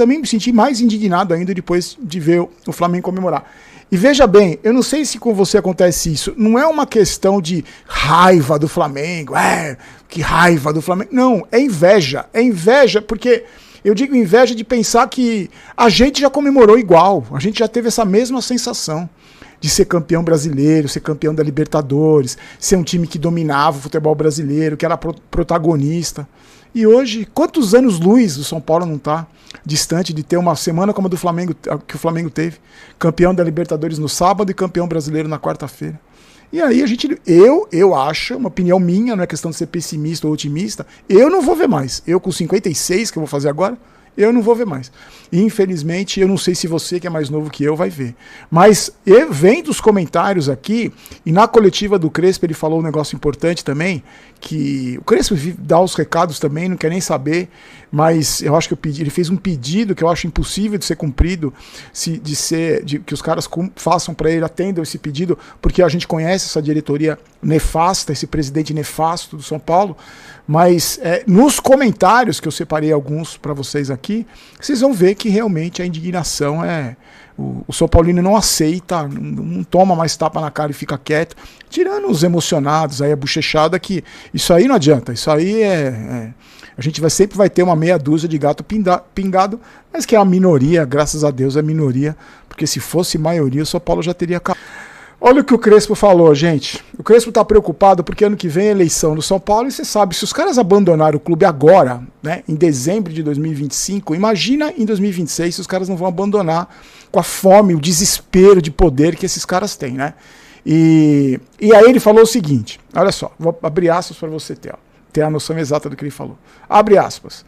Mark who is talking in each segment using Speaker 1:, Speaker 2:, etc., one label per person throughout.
Speaker 1: também me senti mais indignado ainda depois de ver o Flamengo comemorar. E veja bem, eu não sei se com você acontece isso, não é uma questão de raiva do Flamengo, que raiva do Flamengo. Não, é inveja porque eu digo inveja de pensar que a gente já comemorou igual, a gente já teve essa mesma sensação de ser campeão brasileiro, ser campeão da Libertadores, ser um time que dominava o futebol brasileiro, que era protagonista. E hoje, quantos anos-luz o São Paulo não está distante de ter uma semana como a do Flamengo, que o Flamengo teve, campeão da Libertadores no sábado e campeão brasileiro na quarta-feira. E aí eu acho, uma opinião minha, não é questão de ser pessimista ou otimista, eu não vou ver mais. Eu com 56, que eu vou fazer agora, eu não vou ver mais. E infelizmente, eu não sei se você, que é mais novo que eu, vai ver. Mas vem dos comentários aqui, e na coletiva do Crespo ele falou um negócio importante também, que o Crespo dá os recados também, não quer nem saber, mas eu acho que ele fez um pedido que eu acho impossível de ser cumprido, que os caras façam para ele, atendam esse pedido, porque a gente conhece essa diretoria nefasta, esse presidente nefasto do São Paulo, mas nos comentários, que eu separei alguns para vocês aqui, vocês vão ver que realmente a indignação o São Paulino não aceita, não toma mais tapa na cara e fica quieto, tirando os emocionados, aí a bochechada, que isso aí não adianta, isso aí a gente sempre vai ter uma meia dúzia de gato pingado, mas que é a minoria, graças a Deus é minoria, porque se fosse maioria o São Paulo já teria acabado. Olha o que o Crespo falou, gente. O Crespo está preocupado porque ano que vem é eleição do São Paulo e você sabe, se os caras abandonarem o clube agora, né, em dezembro de 2025, imagina em 2026 se os caras não vão abandonar com a fome, o desespero de poder que esses caras têm, né? E aí ele falou o seguinte, olha só, vou abrir aspas para você ter a noção exata do que ele falou. Abre aspas.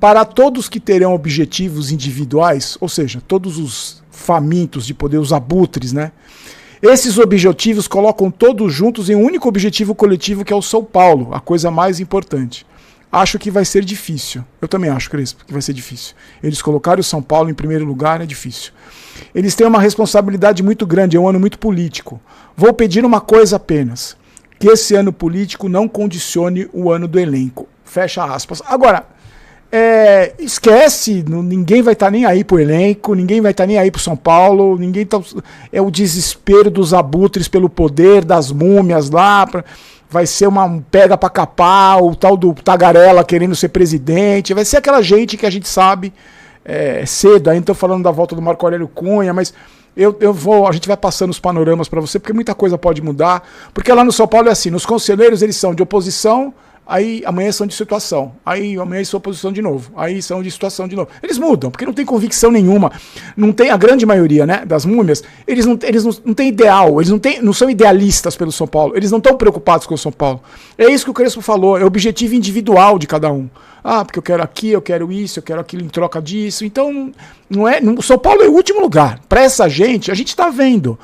Speaker 1: Para todos que terão objetivos individuais, ou seja, todos os famintos de poder, os abutres, né? Esses objetivos colocam todos juntos em um único objetivo coletivo, que é o São Paulo, a coisa mais importante. Acho que vai ser difícil. Eu também acho, Crespo, que vai ser difícil. Eles colocarem o São Paulo em primeiro lugar é difícil. Eles têm uma responsabilidade muito grande, é um ano muito político. Vou pedir uma coisa apenas, que esse ano político não condicione o ano do elenco. Fecha aspas. Agora, esquece, ninguém vai estar nem aí pro elenco, ninguém vai estar nem aí pro São Paulo, é o desespero dos abutres pelo poder, das múmias lá, vai ser um pega pra capar, o tal do Tagarela querendo ser presidente, vai ser aquela gente que a gente sabe cedo, ainda tô falando da volta do Marco Aurélio Cunha, mas a gente vai passando os panoramas para você, porque muita coisa pode mudar, porque lá no São Paulo é assim, nos conselheiros eles são de oposição, aí amanhã são de situação, aí amanhã são oposição de novo, aí são de situação de novo. Eles mudam, porque não tem convicção nenhuma. Não tem a grande maioria, né, das múmias, eles não têm ideal, eles não são idealistas pelo São Paulo, eles não estão preocupados com o São Paulo. É isso que o Crespo falou, é o objetivo individual de cada um. Porque eu quero aqui, eu quero isso, eu quero aquilo em troca disso. Então, o São Paulo é o último lugar. Para essa gente, a gente está vendo.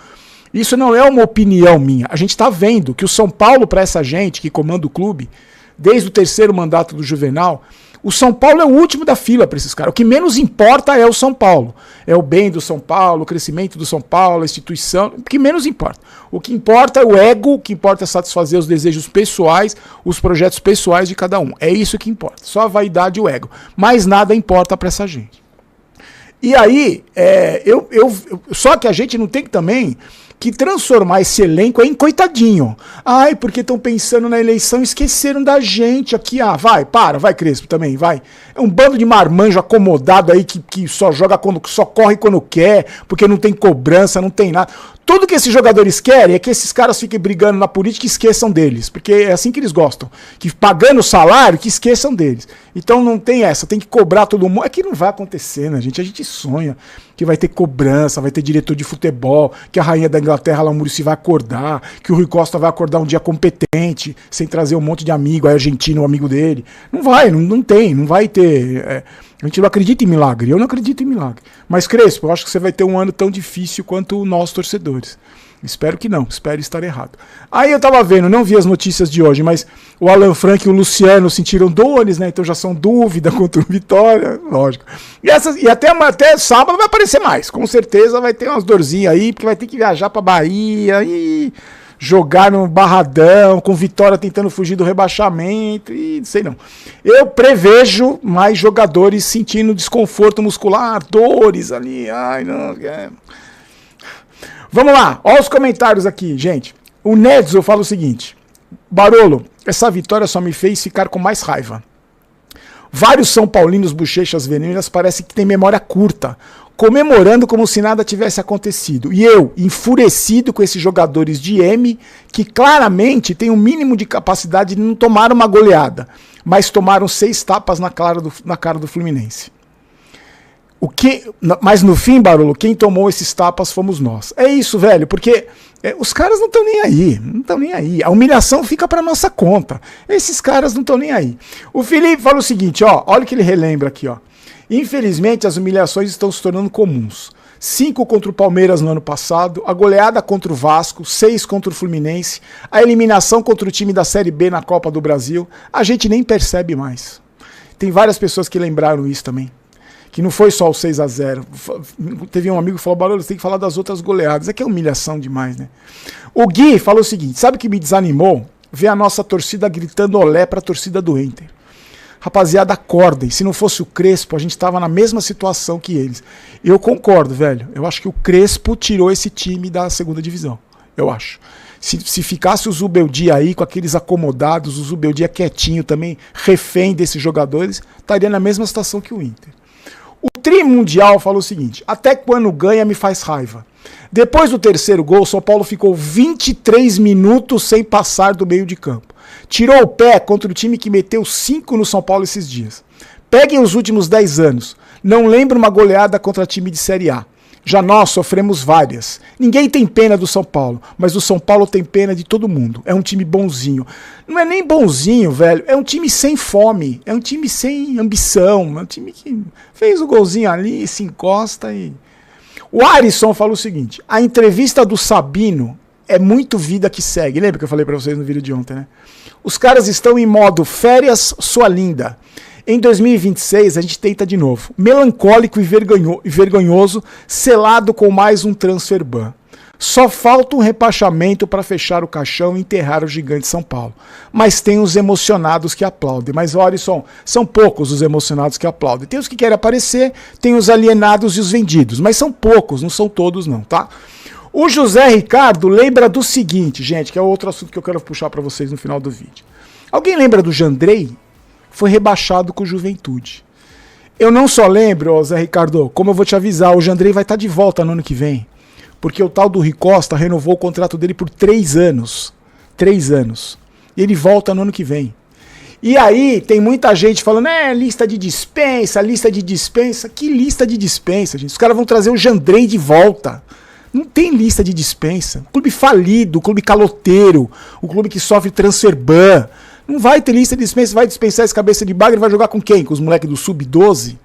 Speaker 1: Isso não é uma opinião minha. A gente está vendo que o São Paulo, para essa gente que comanda o clube, desde o terceiro mandato do Juvenal, o São Paulo é o último da fila para esses caras. O que menos importa é o São Paulo. É o bem do São Paulo, o crescimento do São Paulo, a instituição. O que menos importa. O que importa é o ego, o que importa é satisfazer os desejos pessoais, os projetos pessoais de cada um. É isso que importa. Só a vaidade e o ego. Mais nada importa para essa gente. E aí, só que a gente não tem que também que transformar esse elenco em coitadinho. Porque estão pensando na eleição, esqueceram da gente aqui. Vai Crespo também, vai. É um bando de marmanjo acomodado aí que só joga só corre quando quer, porque não tem cobrança, não tem nada. Tudo que esses jogadores querem é que esses caras fiquem brigando na política e esqueçam deles, porque é assim que eles gostam. Que pagando o salário, que esqueçam deles. Então não tem essa, tem que cobrar todo mundo. É que não vai acontecer, né, gente? A gente sonha que vai ter cobrança, vai ter diretor de futebol, que a rainha da Inglaterra, lá, Muricy, vai acordar, que o Rui Costa vai acordar um dia competente, sem trazer um monte de amigo, aí argentino, um amigo dele. Não vai, não vai ter... A gente não acredita em milagre, eu não acredito em milagre. Mas, Crespo, eu acho que você vai ter um ano tão difícil quanto nós, torcedores. Espero que não, espero estar errado. Aí eu tava vendo, não vi as notícias de hoje, mas o Alan Frank e o Luciano sentiram dores, né? Então já são dúvida contra o Vitória, lógico. E até sábado vai aparecer mais, com certeza vai ter umas dorzinhas aí, porque vai ter que viajar pra Bahia e... jogaram barradão, com Vitória tentando fugir do rebaixamento, e sei não. Eu prevejo mais jogadores sentindo desconforto muscular, dores ali, ai não... Vamos lá, olha os comentários aqui, gente. O Nedzo fala o seguinte: Barolo, essa vitória só me fez ficar com mais raiva. Vários São Paulinos bochechas venenas parece que têm memória curta, comemorando como se nada tivesse acontecido. E eu, enfurecido com esses jogadores de M, que claramente têm o mínimo de capacidade de não tomar uma goleada, mas tomaram 6 tapas na cara do Fluminense. Mas no fim, Barolo, quem tomou esses tapas fomos nós. É isso, velho, porque os caras não estão nem aí, não estão nem aí. A humilhação fica para nossa conta. Esses caras não estão nem aí. O Felipe fala o seguinte, ó, olha o que ele relembra aqui, ó. Infelizmente, as humilhações estão se tornando comuns. 5 contra o Palmeiras no ano passado, a goleada contra o Vasco, 6 contra o Fluminense, a eliminação contra o time da Série B na Copa do Brasil, a gente nem percebe mais. Tem várias pessoas que lembraram isso também. Que não foi só o 6-0. Teve um amigo que falou, Barolo, você tem que falar das outras goleadas. É que é humilhação demais, né? O Gui falou o seguinte, sabe o que me desanimou? Ver a nossa torcida gritando olé pra torcida do Inter. Rapaziada, acordem. Se não fosse o Crespo, a gente tava na mesma situação que eles. Eu concordo, velho. Eu acho que o Crespo tirou esse time da segunda divisão. Eu acho. Se ficasse o Zubeldia aí, com aqueles acomodados, o Zubeldia quietinho também, refém desses jogadores, estaria na mesma situação que o Inter. O Tri Mundial falou o seguinte, até quando ganha me faz raiva. Depois do terceiro gol, São Paulo ficou 23 minutos sem passar do meio de campo. Tirou o pé contra o time que meteu 5 no São Paulo esses dias. Peguem os últimos 10 anos. Não lembro uma goleada contra time de Série A. Já nós sofremos várias. Ninguém tem pena do São Paulo, mas o São Paulo tem pena de todo mundo. É um time bonzinho. Não é nem bonzinho, velho. É um time sem fome. É um time sem ambição. É um time que fez o golzinho ali, se encosta e... O Arisson falou o seguinte, a entrevista do Sabino é muito vida que segue. Lembra que eu falei pra vocês no vídeo de ontem, né? Os caras estão em modo férias, sua linda. Em 2026 a gente tenta de novo. Melancólico e vergonhoso, selado com mais um transfer ban. Só falta um rebaixamento para fechar o caixão e enterrar o gigante São Paulo. Mas tem os emocionados que aplaudem. Mas, Orisson, são poucos os emocionados que aplaudem. Tem os que querem aparecer, tem os alienados e os vendidos. Mas são poucos, não são todos não, tá? O José Ricardo lembra do seguinte, gente, que é outro assunto que eu quero puxar para vocês no final do vídeo. Alguém lembra do Jandrei? Foi rebaixado com Juventude. Eu não só lembro, Zé Ricardo, como eu vou te avisar, o Jandrei vai estar de volta no ano que vem. Porque o tal do Rui Costa renovou o contrato dele por 3 anos. 3 anos. E ele volta no ano que vem. E aí tem muita gente falando, lista de dispensa, lista de dispensa. Que lista de dispensa, gente? Os caras vão trazer o Jandrei de volta. Não tem lista de dispensa. O clube falido, o clube caloteiro, o clube que sofre transfer ban. Não vai ter lista de dispensa, vai dispensar esse cabeça de bagre e vai jogar com quem? Com os moleques do Sub-12?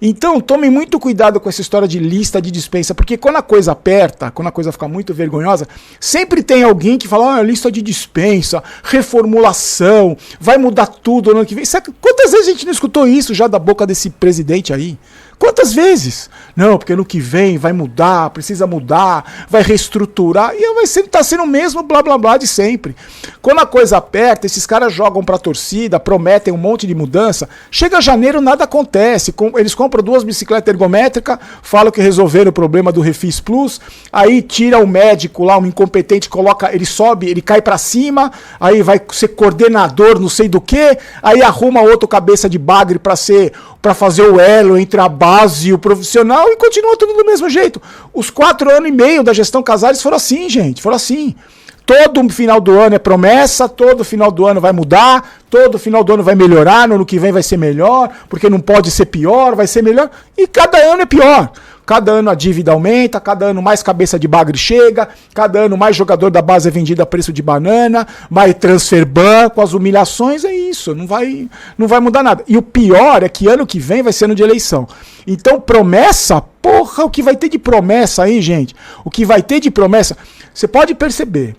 Speaker 1: Então, tomem muito cuidado com essa história de lista de dispensa, porque quando a coisa aperta, quando a coisa fica muito vergonhosa, sempre tem alguém que fala, lista de dispensa, reformulação, vai mudar tudo no ano que vem. Sabe, quantas vezes a gente não escutou isso já da boca desse presidente aí? Quantas vezes? Não, porque ano que vem vai mudar, precisa mudar, vai reestruturar, e vai sempre tá sendo o mesmo blá blá blá de sempre. Quando a coisa aperta, esses caras jogam pra torcida, prometem um monte de mudança, chega janeiro, nada acontece, eles compram 2 bicicletas ergométricas, falam que resolveram o problema do Refis Plus, aí tira o médico lá, um incompetente, coloca, ele sobe, ele cai pra cima, aí vai ser coordenador não sei do que, aí arruma outro cabeça de bagre pra fazer o elo entre a base e o profissional e continua tudo do mesmo jeito. Os 4 anos e meio da gestão Casares foram assim, gente, foram assim. Todo final do ano é promessa, todo final do ano vai mudar, todo final do ano vai melhorar, no ano que vem vai ser melhor, porque não pode ser pior, vai ser melhor, e cada ano é pior. Cada ano a dívida aumenta, cada ano mais cabeça de bagre chega, cada ano mais jogador da base é vendido a preço de banana, mais transfer ban, com as humilhações, é isso, não vai mudar nada. E o pior é que ano que vem vai ser ano de eleição. Então promessa, porra, o que vai ter de promessa aí, gente? O que vai ter de promessa, você pode perceber,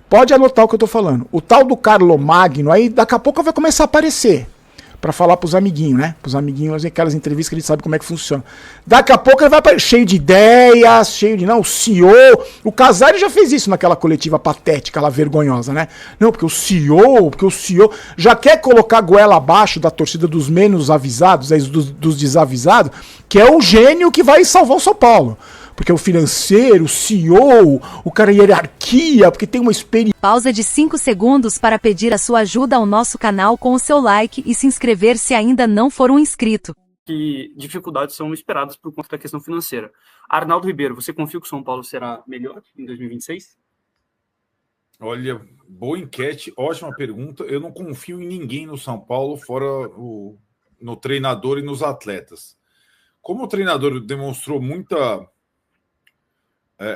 Speaker 1: pode anotar o que eu tô falando. O tal do Carlomagno aí, daqui a pouco vai começar a aparecer. pra falar pros amiguinhos, né? Pros amiguinhos, aquelas entrevistas que a gente sabe como é que funciona. Daqui a pouco ele vai cheio de ideias, cheio de... Não, o CEO... O Casares já fez isso naquela coletiva patética, lá, vergonhosa, né? Não, porque o CEO já quer colocar a goela abaixo da torcida dos menos avisados, dos desavisados, que é o gênio que vai salvar o São Paulo. Porque o financeiro, o CEO, o cara hierarquia, porque tem uma experiência.
Speaker 2: Pausa de 5 segundos para pedir a sua ajuda ao nosso canal com o seu like e se inscrever se ainda não for um inscrito.
Speaker 3: Que dificuldades são esperadas por conta da questão financeira. Arnaldo Ribeiro, você confia que o São Paulo será melhor em 2026?
Speaker 4: Olha, boa enquete, ótima pergunta. Eu não confio em ninguém no São Paulo, fora no treinador e nos atletas. Como o treinador demonstrou muita...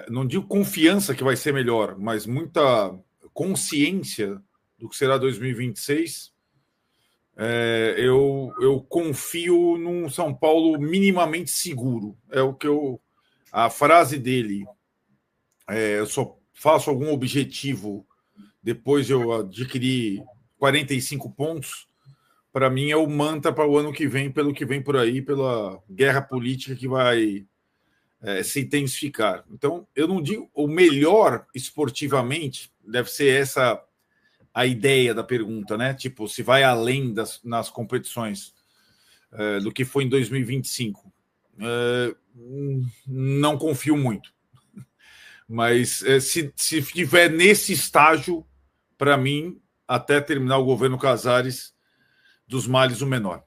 Speaker 4: não digo confiança que vai ser melhor, mas muita consciência do que será 2026, eu confio num São Paulo minimamente seguro. É o que a frase dele, eu só faço algum objetivo depois de eu adquirir 45 pontos, para mim é o mantra para o ano que vem, pelo que vem por aí, pela guerra política que vai se intensificar. Então, eu não digo o melhor esportivamente, deve ser essa a ideia da pergunta, né? Tipo, se vai além nas competições do que foi em 2025. Não confio muito. Mas se estiver nesse estágio, para mim, até terminar o governo Casares, dos males o menor.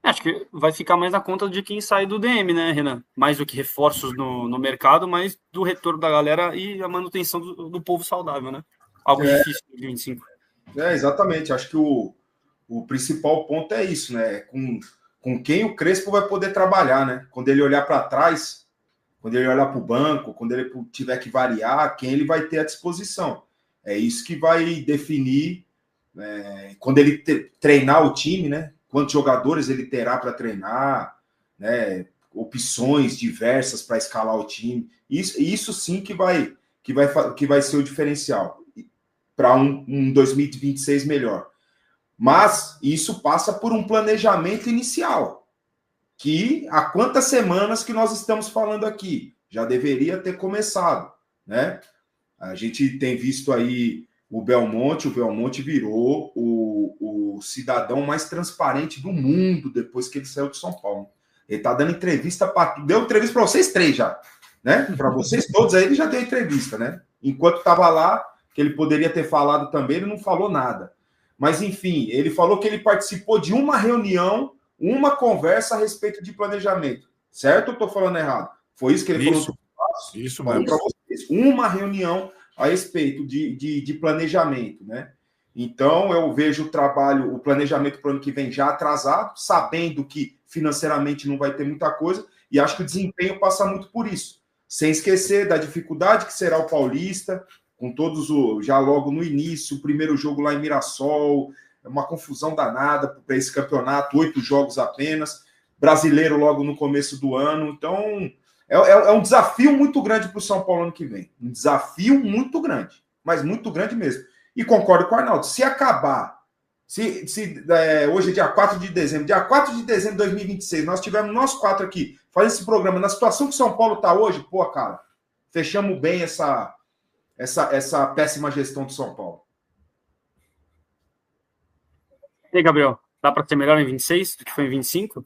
Speaker 3: Acho que vai ficar mais na conta de quem sai do DM, né, Renan? Mais do que reforços no mercado, mas do retorno da galera e a manutenção do povo saudável, né? Algo difícil em 2025.
Speaker 5: Exatamente. Acho que o principal ponto é isso, né? Com quem o Crespo vai poder trabalhar, né? Quando ele olhar para trás, quando ele olhar para o banco, quando ele tiver que variar, quem ele vai ter à disposição. É isso que vai definir, quando ele treinar o time, né? Quantos jogadores ele terá para treinar, né? Opções diversas para escalar o time. Isso sim que vai ser o diferencial para um 2026 melhor. Mas isso passa por um planejamento inicial, que há quantas semanas que nós estamos falando aqui? Já deveria ter começado, né? A gente tem visto aí o Belmonte virou o cidadão mais transparente do mundo depois que ele saiu de São Paulo. Ele está dando entrevista deu entrevista para vocês três já, né? Para vocês todos aí ele já deu entrevista, né? Enquanto estava lá, que ele poderia ter falado também, ele não falou nada. Mas enfim, ele falou que ele participou de uma reunião, uma conversa a respeito de planejamento. Certo ou estou falando errado? Foi isso que ele falou?
Speaker 4: Isso
Speaker 5: mesmo. Para vocês, uma reunião a respeito de planejamento, né? Então, eu vejo o planejamento para o ano que vem já atrasado, sabendo que financeiramente não vai ter muita coisa, e acho que o desempenho passa muito por isso. Sem esquecer da dificuldade que será o Paulista, com todos já logo no início, o primeiro jogo lá em Mirassol, uma confusão danada para esse campeonato, 8 jogos apenas, brasileiro logo no começo do ano, então... É um desafio muito grande para o São Paulo ano que vem. Um desafio muito grande, mas muito grande mesmo. E concordo com o Arnaldo. Se acabar, hoje é dia 4 de dezembro, dia 4 de dezembro de 2026, nós tivemos nós quatro aqui fazendo esse programa, na situação que o São Paulo está hoje, pô, cara, fechamos bem essa péssima gestão do São Paulo.
Speaker 3: E aí, Gabriel, dá para ser melhor em 26 do que foi em 25?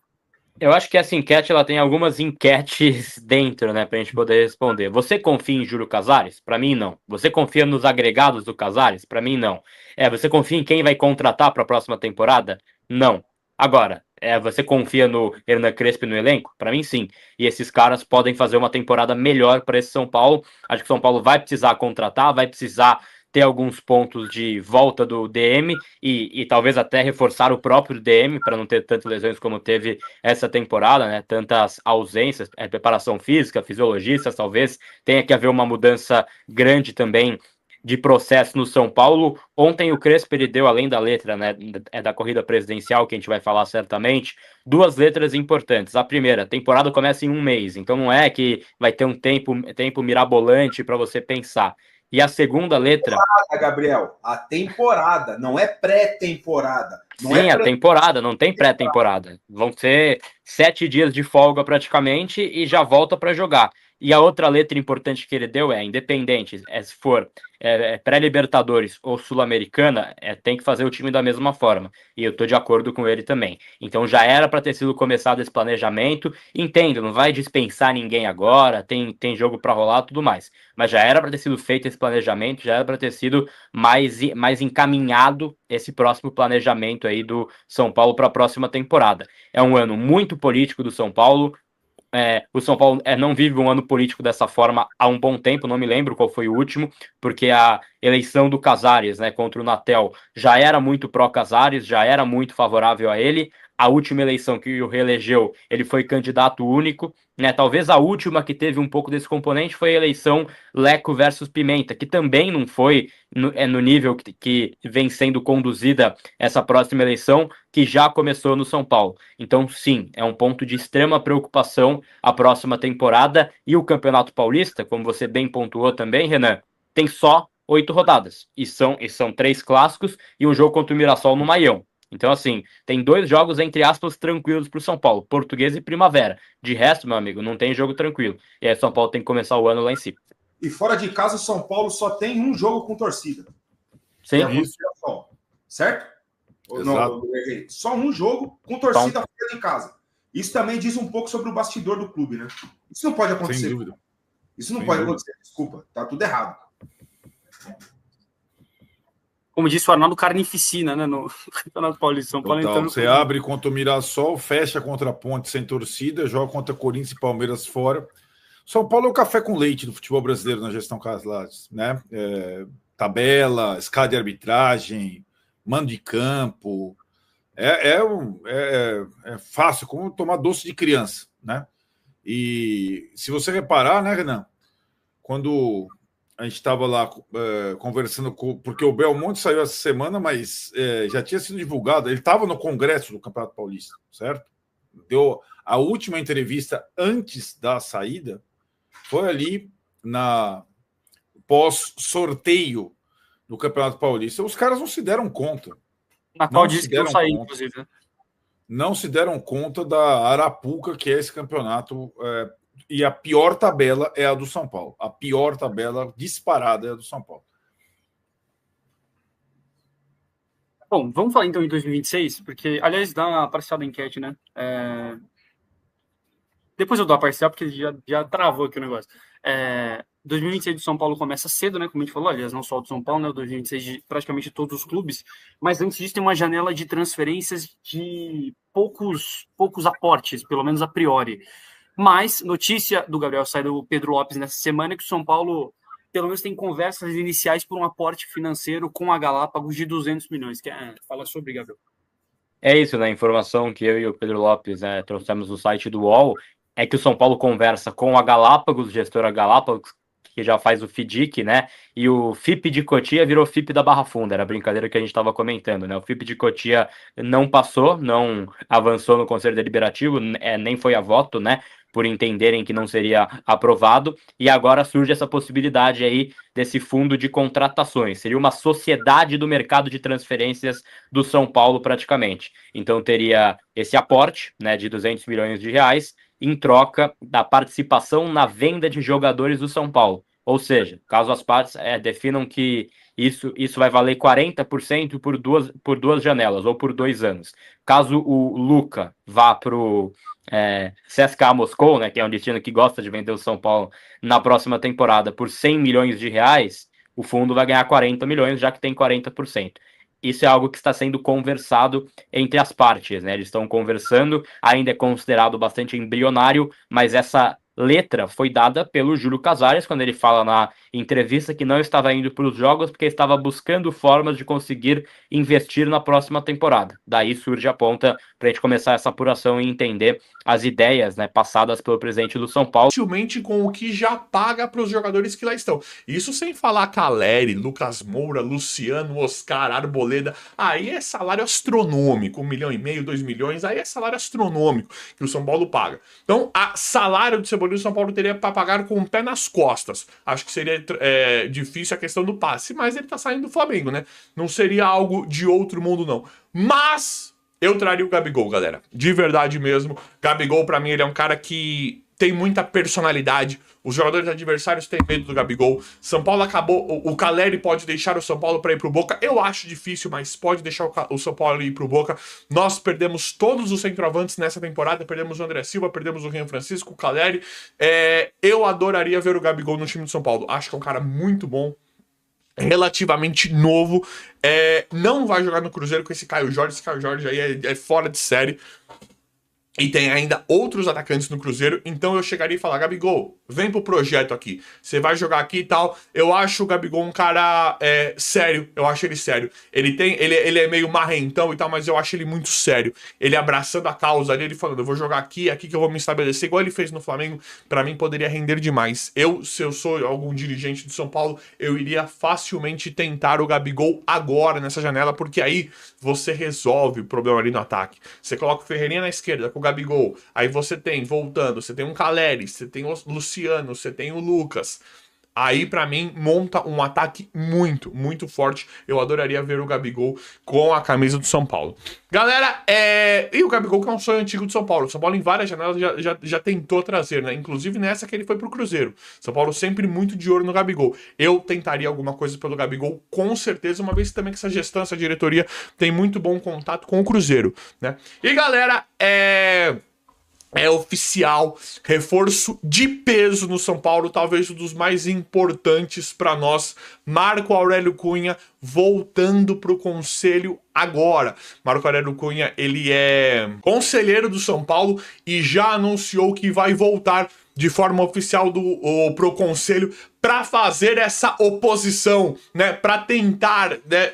Speaker 6: Eu acho que essa enquete ela tem algumas enquetes dentro, né, pra gente poder responder. Você confia em Júlio Casares? Para mim, não. Você confia nos agregados do Casares? Para mim, não. Você confia em quem vai contratar para a próxima temporada? Não. Agora, você confia no Hernan Crespo e no elenco? Para mim, sim. E esses caras podem fazer uma temporada melhor para esse São Paulo. Acho que o São Paulo vai precisar contratar, vai precisar ter alguns pontos de volta do DM e talvez até reforçar o próprio DM para não ter tantas lesões como teve essa temporada, né? Tantas ausências, preparação física, fisiologistas, talvez tenha que haver uma mudança grande também de processo no São Paulo. Ontem o Crespo ele deu, além da letra, né, da corrida presidencial, que a gente vai falar certamente, 2 letras importantes. A primeira, a temporada começa em 1 mês, então não é que vai ter um tempo mirabolante para você pensar. E a segunda letra...
Speaker 5: Gabriel, a temporada, não é pré-temporada.
Speaker 6: Sim, a temporada, não tem pré-temporada. Vão ser 7 dias de folga praticamente e já volta para jogar. E a outra letra importante que ele deu é, independente, se for pré-Libertadores ou Sul-Americana, tem que fazer o time da mesma forma. E eu tô de acordo com ele também. Então já era para ter sido começado esse planejamento. Entendo, não vai dispensar ninguém agora, tem jogo para rolar e tudo mais. Mas já era para ter sido feito esse planejamento, já era para ter sido mais encaminhado esse próximo planejamento aí do São Paulo para a próxima temporada. É um ano muito político do São Paulo. O São Paulo não vive um ano político dessa forma há um bom tempo, não me lembro qual foi o último, porque a eleição do Casares, né, contra o Natel já era muito pró-Casares, já era muito favorável a ele. A última eleição que o reelegeu, ele foi candidato único, né? Talvez a última que teve um pouco desse componente foi a eleição Leco versus Pimenta, que também não foi no nível que vem sendo conduzida essa próxima eleição, que já começou no São Paulo. Então, sim, é um ponto de extrema preocupação a próxima temporada. E o Campeonato Paulista, como você bem pontuou também, Renan, tem só 8 rodadas. E são 3 clássicos e um jogo contra o Mirassol no Maião. Então, assim, tem 2 jogos, entre aspas, tranquilos para o São Paulo, Portuguesa e Primavera. De resto, meu amigo, não tem jogo tranquilo. E aí o São Paulo tem que começar o ano lá em cima.
Speaker 5: E fora de casa, o São Paulo só tem um jogo com torcida.
Speaker 6: Sim.
Speaker 5: É isso. Certo?
Speaker 4: Exato.
Speaker 5: Não, só um jogo com torcida fora de casa. Isso também diz um pouco sobre o bastidor do clube, né? Isso não pode acontecer.
Speaker 4: Sem dúvida.
Speaker 5: Isso não pode acontecer. Desculpa, tá tudo errado.
Speaker 3: Como disse o Arnaldo, carnificina, né? No Campeonato Paulista. São Paulo entrando.
Speaker 4: Você abre contra o Mirassol, fecha contra a Ponte sem torcida, joga contra Corinthians e Palmeiras fora. São Paulo é o café com leite do futebol brasileiro na gestão Casares, né? Tabela, escala de arbitragem, mando de campo. É fácil, como tomar doce de criança, né? E se você reparar, né, Renan? Quando a gente estava lá conversando porque o Belmonte saiu essa semana, mas já tinha sido divulgado. Ele estava no Congresso do Campeonato Paulista, certo? Deu a última entrevista antes da saída, foi ali na pós-sorteio do Campeonato Paulista. Os caras não se deram conta.
Speaker 3: Na qual disse que não saiu, inclusive, né?
Speaker 4: Não se deram conta da Arapuca, que é esse campeonato. E a pior tabela é a do São Paulo. A pior tabela disparada é a do São Paulo.
Speaker 3: Bom, vamos falar então em 2026, porque, aliás, dá uma parcial da enquete, né? Depois eu dou a parcial, porque já travou aqui o negócio. 2026 do São Paulo começa cedo, né? Como a gente falou, aliás, não só do São Paulo, né? O 2026 de praticamente todos os clubes. Mas antes disso tem uma janela de transferências de poucos aportes, pelo menos a priori. Mas, notícia do Gabriel sai do Pedro Lopes nessa semana, que o São Paulo, pelo menos, tem conversas iniciais por um aporte financeiro com a Galápagos de 200 milhões. Fala sobre, Gabriel.
Speaker 6: É isso, né? A informação que eu e o Pedro Lopes trouxemos no site do UOL é que o São Paulo conversa com a Galápagos, gestora Galápagos, que já faz o FIDIC, né? E o FIP de Cotia virou FIP da Barra Funda, era a brincadeira que a gente estava comentando, né? O FIP de Cotia não passou, não avançou no Conselho Deliberativo, nem foi a voto, né? Por entenderem que não seria aprovado, e agora surge essa possibilidade aí desse fundo de contratações. Seria uma sociedade do mercado de transferências do São Paulo, praticamente. Então teria esse aporte, né, de 200 milhões de reais, em troca da participação na venda de jogadores do São Paulo. Ou seja, caso as partes definam que isso vai valer 40% por duas janelas, ou por 2 anos. Caso o Luca vá para o CSKA Moscou, né, que é um destino que gosta de vender o São Paulo na próxima temporada por 100 milhões de reais, o fundo vai ganhar 40 milhões, já que tem 40%. Isso é algo que está sendo conversado entre as partes, né? Eles estão conversando, ainda é considerado bastante embrionário, mas essa letra foi dada pelo Júlio Casares, quando ele fala na entrevista que não estava indo para os jogos porque estava buscando formas de conseguir investir na próxima temporada. Daí surge a ponta para a gente começar essa apuração e entender as ideias, né, passadas pelo presidente do São Paulo.
Speaker 7: Facilmente com o que já paga para os jogadores que lá estão. Isso sem falar Caleri, Lucas Moura, Luciano, Oscar, Arboleda. Aí é salário astronômico, 1,5 milhão, 2 milhões, aí é salário astronômico que o São Paulo paga. Então, a salário do Cebolinha Cebolinha o São Paulo teria para pagar com o pé nas costas. Acho que seria difícil a questão do passe, mas ele tá saindo do Flamengo, né? Não seria algo de outro mundo, não. Mas eu traria o Gabigol, galera. De verdade mesmo. Gabigol, pra mim, ele é um cara que tem muita personalidade. Os jogadores adversários têm medo do Gabigol. São Paulo acabou... O Caleri pode deixar o São Paulo para ir pro Boca. Eu acho difícil, mas pode deixar o São Paulo ir pro Boca. Nós perdemos todos os centroavantes nessa temporada. Perdemos o André Silva, perdemos o Rian Francisco, o Caleri. Eu adoraria ver o Gabigol no time do São Paulo. Acho que é um cara muito bom. Relativamente novo. Não vai jogar no Cruzeiro com esse Caio Jorge. Esse Caio Jorge aí é fora de série. E tem ainda outros atacantes no Cruzeiro. Então eu chegaria e falar, Gabigol, vem pro projeto aqui. Você vai jogar aqui e tal. Eu acho o Gabigol um cara sério. Eu acho ele sério. Ele é meio marrentão e tal, mas eu acho ele muito sério. Ele abraçando a causa ali, ele falando, eu vou jogar aqui, é aqui que eu vou me estabelecer. Igual ele fez no Flamengo, pra mim poderia render demais. Se eu sou algum dirigente de São Paulo, eu iria facilmente tentar o Gabigol agora, nessa janela, porque aí você resolve o problema ali no ataque. Você coloca o Ferreirinha na esquerda, com o Gabigol. Aí você tem, voltando, você tem um Caleri, você tem o Luciano, você tem o Lucas. Aí, pra mim, monta um ataque muito, muito forte. Eu adoraria ver o Gabigol com a camisa do São Paulo. Galera, e o Gabigol que é um sonho antigo do São Paulo. O São Paulo em várias janelas já tentou trazer, né? Inclusive nessa que ele foi pro Cruzeiro. São Paulo sempre muito de olho no Gabigol. Eu tentaria alguma coisa pelo Gabigol, com certeza, uma vez também que essa gestão, essa diretoria tem muito bom contato com o Cruzeiro, né? E galera, é oficial, reforço de peso no São Paulo, talvez um dos mais importantes para nós. Marco Aurélio Cunha voltando para o conselho agora. Marco Aurélio Cunha, ele é conselheiro do São Paulo e já anunciou que vai voltar de forma oficial pro conselho para fazer essa oposição, né? Para tentar, né,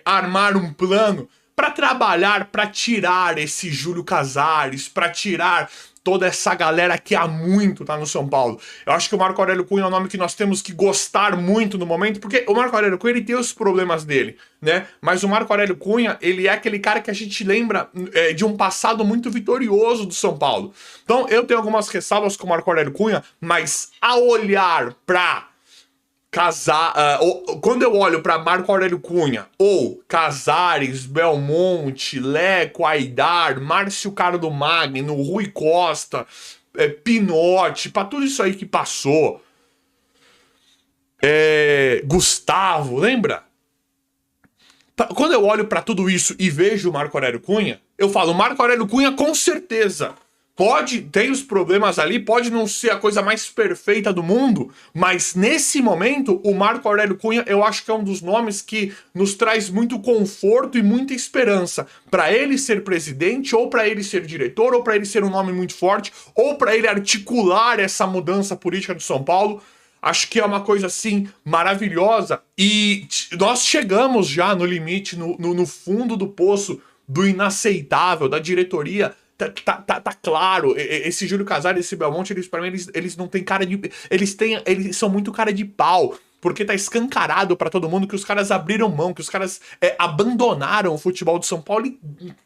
Speaker 7: armar um plano para trabalhar, para tirar esse Júlio Casares, para tirar toda essa galera que há muito tá no São Paulo. Eu acho que o Marco Aurélio Cunha é um nome que nós temos que gostar muito no momento, porque o Marco Aurélio Cunha, ele tem os problemas dele, né? Mas o Marco Aurélio Cunha, ele é aquele cara que a gente lembra de um passado muito vitorioso do São Paulo. Então, eu tenho algumas ressalvas com o Marco Aurélio Cunha, mas ao olhar pra quando eu olho para Marco Aurélio Cunha, ou Casares, Belmonte, Leco, Aidar, Márcio Cardo Magno, Rui Costa, Pinotti, para tudo isso aí que passou, Gustavo, lembra? Quando eu olho para tudo isso e vejo o Marco Aurélio Cunha, eu falo, Marco Aurélio Cunha com certeza tem os problemas ali, pode não ser a coisa mais perfeita do mundo, mas nesse momento, o Marco Aurélio Cunha, eu acho que é um dos nomes que nos traz muito conforto e muita esperança para ele ser presidente, ou para ele ser diretor, ou para ele ser um nome muito forte, ou para ele articular essa mudança política do São Paulo. Acho que é uma coisa, assim, maravilhosa. E nós chegamos já no limite, no fundo do poço do inaceitável, da diretoria. Tá claro, esse Júlio Casares, esse Belmonte, pra mim, eles não têm cara de... Eles são muito cara de pau, porque tá escancarado pra todo mundo que os caras abriram mão, que os caras abandonaram o futebol do São Paulo e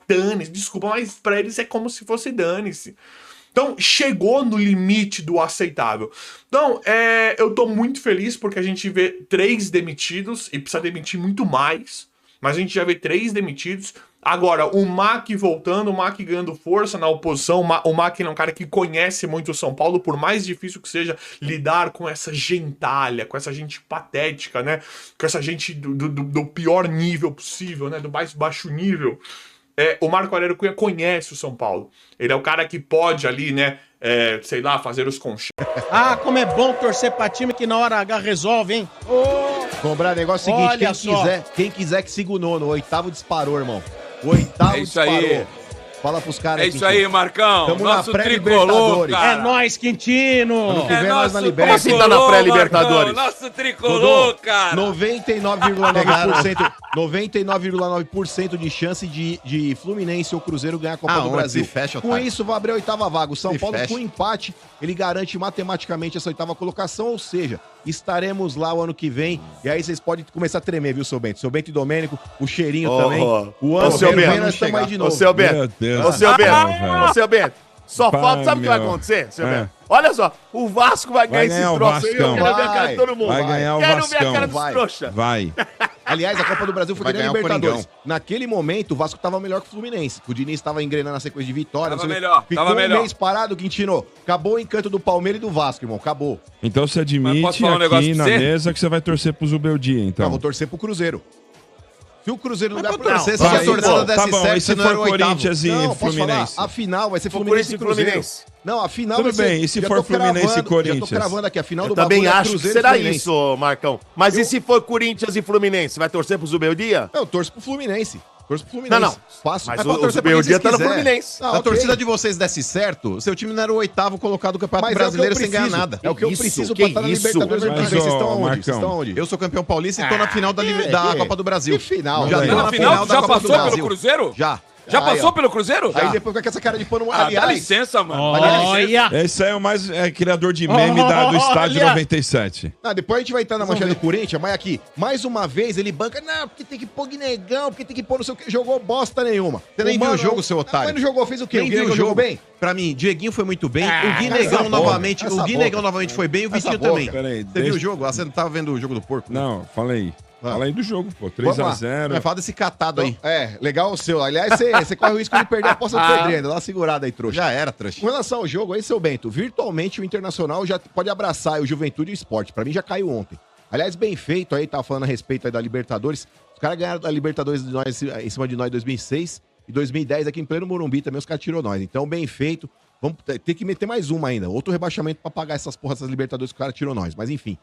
Speaker 7: dane-se, desculpa, mas pra eles é como se fosse dane-se. Então, chegou no limite do aceitável. Então, eu tô muito feliz porque a gente vê 3 demitidos, e precisa demitir muito mais, mas a gente já vê 3 demitidos. Agora, o Mac voltando, o Mac ganhando força na oposição, o Mac é um cara que conhece muito o São Paulo, por mais difícil que seja lidar com essa gentalha, com essa gente patética, né? Com essa gente do pior nível possível, né? Do mais baixo nível. O Marco Aurélio Cunha conhece o São Paulo. Ele é o cara que pode ali, né? Sei lá, fazer os conchas.
Speaker 8: Ah, como é bom torcer pra time que na hora H resolve, hein?
Speaker 9: Comprar negócio seguinte, quem quiser que siga o nono, o 8º disparou, irmão. O 8º disparou. Aí. Fala pros caras.
Speaker 10: É isso aí, Marcão.
Speaker 9: Tamo nosso na pré-libertadores.
Speaker 8: É nóis, Quintino.
Speaker 9: Ano que vem nós na Libertadores.
Speaker 10: Como assim tá na pré-libertadores? Nosso tricolor, cara.
Speaker 9: 99,9% de chance de Fluminense ou Cruzeiro ganhar a Copa do Brasil. Com isso, vai abrir a 8ª vaga. O São Paulo, com empate, ele garante matematicamente essa 8ª colocação, ou seja, estaremos lá o ano que vem. E aí vocês podem começar a tremer, viu, seu Bento? Seu Bento e Domênico, o Cheirinho também. O ano que vem nós estamos aí de novo.
Speaker 10: Ô, seu Bento.
Speaker 11: Só falta, sabe o que vai acontecer, seu Beto? Olha só, o Vasco vai ganhar esse troço aí. Eu quero ver a cara de todo mundo.
Speaker 9: Vai ganhar o
Speaker 11: Quero ver a cara dos trouxa.
Speaker 9: Vai. Aliás, a Copa do Brasil foi que nem a Libertadores. Naquele momento, o Vasco tava melhor que o Fluminense. O Diniz tava engrenando a sequência de vitórias.
Speaker 10: Tava melhor,
Speaker 9: Ficou
Speaker 10: tava melhor.
Speaker 9: Um mês parado, Quintino. Acabou o encanto do Palmeiras e do Vasco, irmão. Acabou.
Speaker 12: Então você admite aqui na mesa que você vai torcer pro Zubeldia, então.
Speaker 9: Eu vou torcer pro Cruzeiro. Se o Cruzeiro não dá pra
Speaker 12: torcer,
Speaker 9: se a torcida desse certo,
Speaker 12: e se for Corinthians e Fluminense?
Speaker 9: A final vai ser Fluminense e Cruzeiro. Não, a final
Speaker 12: vai ser... Tudo bem, e se for Fluminense e Corinthians?
Speaker 9: Já tô cravando aqui, a final do
Speaker 11: também acho que será isso, Marcão. Mas e se for Corinthians e Fluminense? Vai torcer pro Zubeldia?
Speaker 9: Eu torço pro Fluminense. Torço pro Fluminense.
Speaker 11: Não.
Speaker 9: Fácil.
Speaker 11: Mas o Zubeldia tá no Fluminense.
Speaker 9: Se a torcida de vocês desse certo, seu time não era o 8º colocado do Campeonato Brasileiro sem ganhar nada. É o que eu preciso pra estar na Libertadores. Vocês estão onde? Eu sou campeão paulista e tô na final da Copa do Brasil.
Speaker 10: Que final? Já passou pelo Cruzeiro?
Speaker 9: Já
Speaker 10: passou pelo Cruzeiro?
Speaker 9: Aí depois com essa cara de pano...
Speaker 10: Dá licença, mano.
Speaker 12: Olha! Esse aí é o mais criador de meme do Estádio 97.
Speaker 9: Depois a gente vai entrar na manchete do Corinthians, mas aqui, mais uma vez, ele banca, não, porque tem que pôr Guinegão, porque tem que pôr não sei o que, jogou bosta nenhuma. Você nem viu o jogo, seu otário. Mas não jogou, fez o quê? Nem viu o jogo bem? Pra mim, Dieguinho foi muito bem, o Guinegão novamente, foi bem e o Vitinho também. Você viu o jogo? Você não tava vendo o jogo do porco?
Speaker 12: Não, falei. Fala aí do jogo, pô. 3x0.
Speaker 9: Vai falar desse catado aí. Legal o seu. Aliás, você corre o risco de perder a aposta do Pedrinho. Dá uma segurada aí, trouxa. Já era, trouxa. Com relação ao jogo aí, seu Bento, virtualmente o Internacional já pode abraçar o Juventude e o Sport. Pra mim já caiu ontem. Aliás, bem feito aí, tava falando a respeito aí da Libertadores. Os caras ganharam da Libertadores de nós, em cima de nós em 2006 e 2010 aqui em pleno Morumbi também os caras tirou nós. Então, bem feito. Vamos ter que meter mais uma ainda. Outro rebaixamento pra pagar essas porras dessas Libertadores que o cara tirou nós. Mas enfim.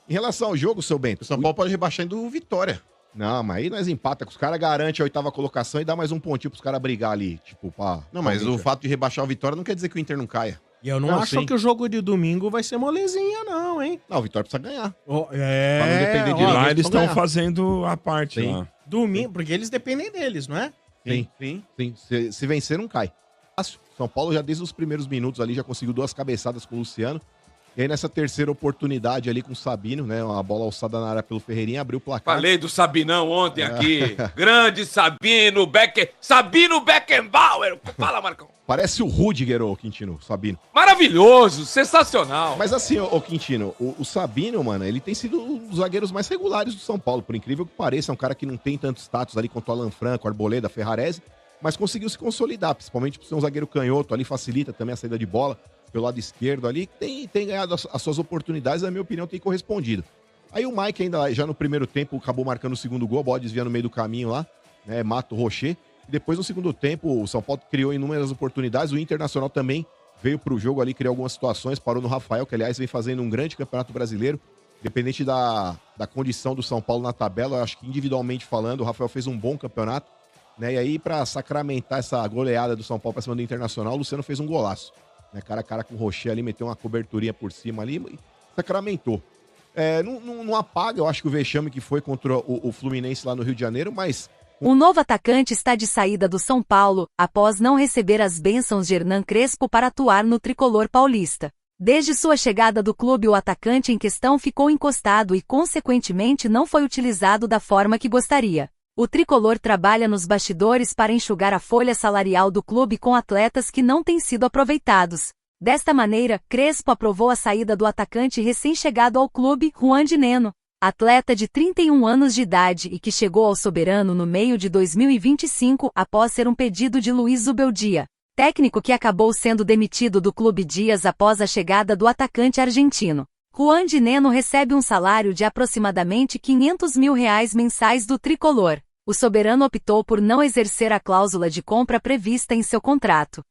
Speaker 9: Em relação ao jogo, seu Bento, o São Paulo pode rebaixar indo Vitória. Não, mas aí nós empata, que os caras garantem a 8ª colocação e dá mais um pontinho pros caras brigar ali, tipo, pá. Não, mas o fato de rebaixar o Vitória não quer dizer que o Inter não caia.
Speaker 8: E eu não acho que o jogo de domingo vai ser molezinha, não, hein?
Speaker 9: Não, o Vitória precisa ganhar.
Speaker 12: Pra não depender de lá, eles estão fazendo a parte lá.
Speaker 8: Domingo, porque eles dependem deles, não é?
Speaker 9: Sim. Se vencer, não cai. São Paulo já desde os primeiros minutos ali já conseguiu 2 cabeçadas com o Luciano. E aí nessa terceira oportunidade ali com o Sabino, né? Uma bola alçada na área pelo Ferreirinha, abriu o placar.
Speaker 10: Falei do Sabinão ontem aqui. Grande Sabino Beckenbauer. Fala, Marcão.
Speaker 9: Parece o Rudiger, ô Quintino, Sabino.
Speaker 10: Maravilhoso, sensacional.
Speaker 9: Mas assim, ô Quintino, o Sabino, mano, ele tem sido um dos zagueiros mais regulares do São Paulo. Por incrível que pareça, é um cara que não tem tanto status ali quanto o Alan Franco, Arboleda, Ferrarese, mas conseguiu se consolidar, principalmente por ser um zagueiro canhoto, ali facilita também a saída de bola. Pelo lado esquerdo ali, tem ganhado as suas oportunidades, na minha opinião, tem correspondido. Aí o Mike ainda, já no primeiro tempo, acabou marcando o segundo gol, a bola desvia no meio do caminho lá, né, mata o Rocher. E depois, no segundo tempo, o São Paulo criou inúmeras oportunidades, o Internacional também veio pro jogo ali, criou algumas situações, parou no Rafael, que aliás vem fazendo um grande campeonato brasileiro, independente da condição do São Paulo na tabela, eu acho que individualmente falando, o Rafael fez um bom campeonato, né, e aí pra sacramentar essa goleada do São Paulo pra cima do Internacional, o Luciano fez um golaço. Né, cara a cara com o Rocher ali, meteu uma coberturinha por cima ali e sacramentou. Não apaga, eu acho que o vexame que foi contra o Fluminense lá no Rio de Janeiro, mas...
Speaker 2: O novo atacante está de saída do São Paulo, após não receber as bênçãos de Hernan Crespo para atuar no tricolor paulista. Desde sua chegada do clube, o atacante em questão ficou encostado e, consequentemente, não foi utilizado da forma que gostaria. O tricolor trabalha nos bastidores para enxugar a folha salarial do clube com atletas que não têm sido aproveitados. Desta maneira, Crespo aprovou a saída do atacante recém-chegado ao clube, Juan Dineno, atleta de 31 anos de idade e que chegou ao Soberano no meio de 2025 após ser um pedido de Luiz Zubeldia, técnico que acabou sendo demitido do clube dias após a chegada do atacante argentino. Juan Dineno recebe um salário de aproximadamente R$500 mil mensais do tricolor. O Soberano optou por não exercer a cláusula de compra prevista em seu contrato.